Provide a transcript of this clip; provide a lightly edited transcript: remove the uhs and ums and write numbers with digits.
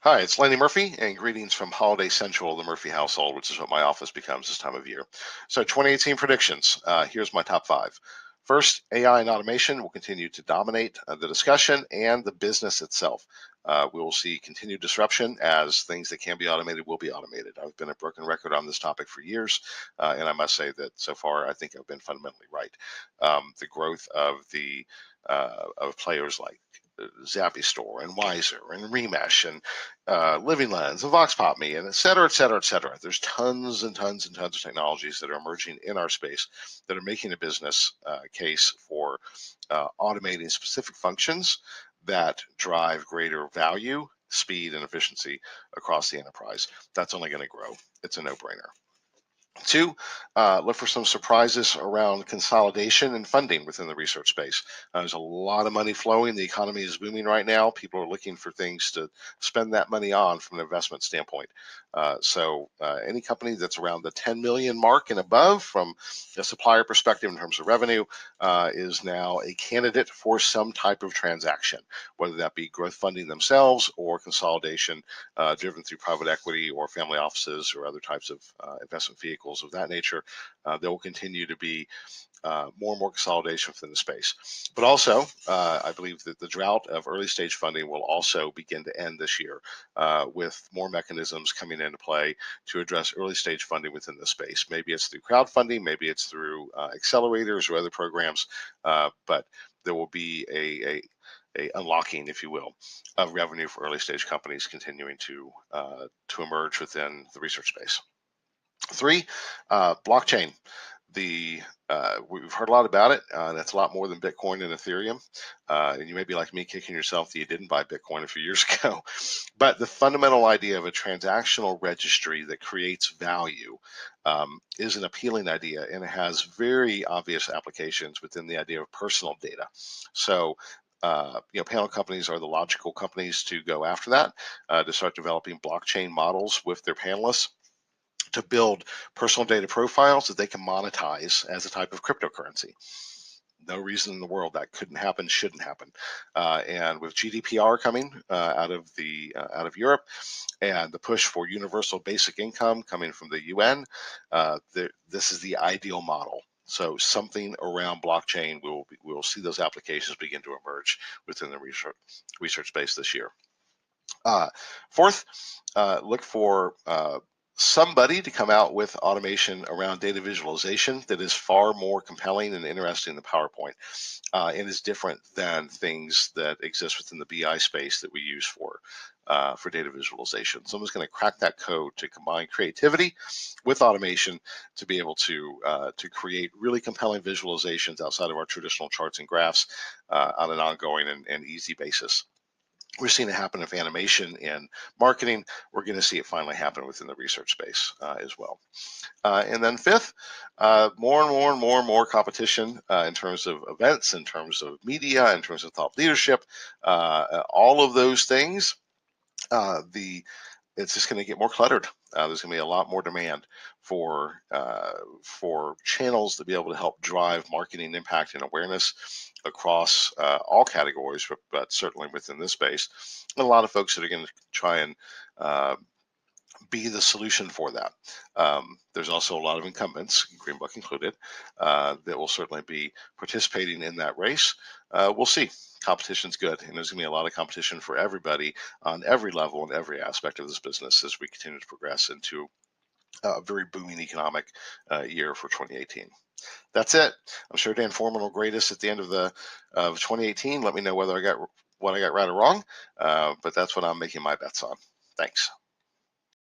Hi, it's Lenny Murphy, and greetings from Holiday Central, the Murphy household, which is what my office becomes this time of year. So 2018 predictions, here's my top 5. First, AI and automation will continue to dominate the discussion and the business itself. We will see continued disruption as things that can be automated will be automated. I've been a broken record on this topic for years, and I must say that so far I think I've been fundamentally right. The growth of players like Zappy Store and Wiser and Remesh and Living Lens and VoxPopMe and et cetera, et cetera, et cetera. There's tons and tons and tons of technologies that are emerging in our space that are making a business case for automating specific functions that drive greater value, speed, and efficiency across the enterprise. That's only going to grow. It's a no-brainer. 2, look for some surprises around consolidation and funding within the research space. There's a lot of money flowing. The economy is booming right now. People are looking for things to spend that money on from an investment standpoint. So any company that's around the 10 million mark and above from a supplier perspective in terms of revenue is now a candidate for some type of transaction, whether that be growth funding themselves or consolidation driven through private equity or family offices or other types of investment vehicles of that nature. There will continue to be more and more consolidation within the space. But also, I believe that the drought of early stage funding will also begin to end this year with more mechanisms coming into play to address early stage funding within the space. Maybe it's through crowdfunding, maybe it's through accelerators or other programs, but there will be a unlocking, if you will, of revenue for early stage companies continuing to emerge within the research space. 3, blockchain. We've heard a lot about it. That's a lot more than Bitcoin and Ethereum. And you may be like me, kicking yourself that you didn't buy Bitcoin a few years ago. But the fundamental idea of a transactional registry that creates value is an appealing idea, and it has very obvious applications within the idea of personal data. So panel companies are the logical companies to go after that, to start developing blockchain models with their panelists to build personal data profiles that they can monetize as a type of cryptocurrency. No reason in the world that couldn't happen, shouldn't happen. And with GDPR coming out of Europe, and the push for universal basic income coming from the UN, this is the ideal model. So something around blockchain, we'll see those applications begin to emerge within the research space this year. 4th, look for somebody to come out with automation around data visualization that is far more compelling and interesting than PowerPoint, and is different than things that exist within the BI space that we use for data visualization. Someone's going to crack that code to combine creativity with automation to be able to create really compelling visualizations outside of our traditional charts and graphs on an ongoing and easy basis. We're seeing it happen with animation and marketing. We're going to see it finally happen within the research space as well. And then 5th, more competition in terms of events, in terms of media, in terms of thought leadership, all of those things. It's just going to get more cluttered. There's going to be a lot more demand for channels to be able to help drive marketing impact and awareness across all categories, but certainly within this space. And a lot of folks that are going to try and be the solution for that. There's also a lot of incumbents, GreenBook included, that will certainly be participating in that race. We'll see. Competition's good, and there's going to be a lot of competition for everybody on every level and every aspect of this business as we continue to progress into a very booming economic year for 2018. That's it. I'm sure Dan Foreman will grade us at the end of 2018. Let me know whether I got what I got right or wrong, but that's what I'm making my bets on. Thanks.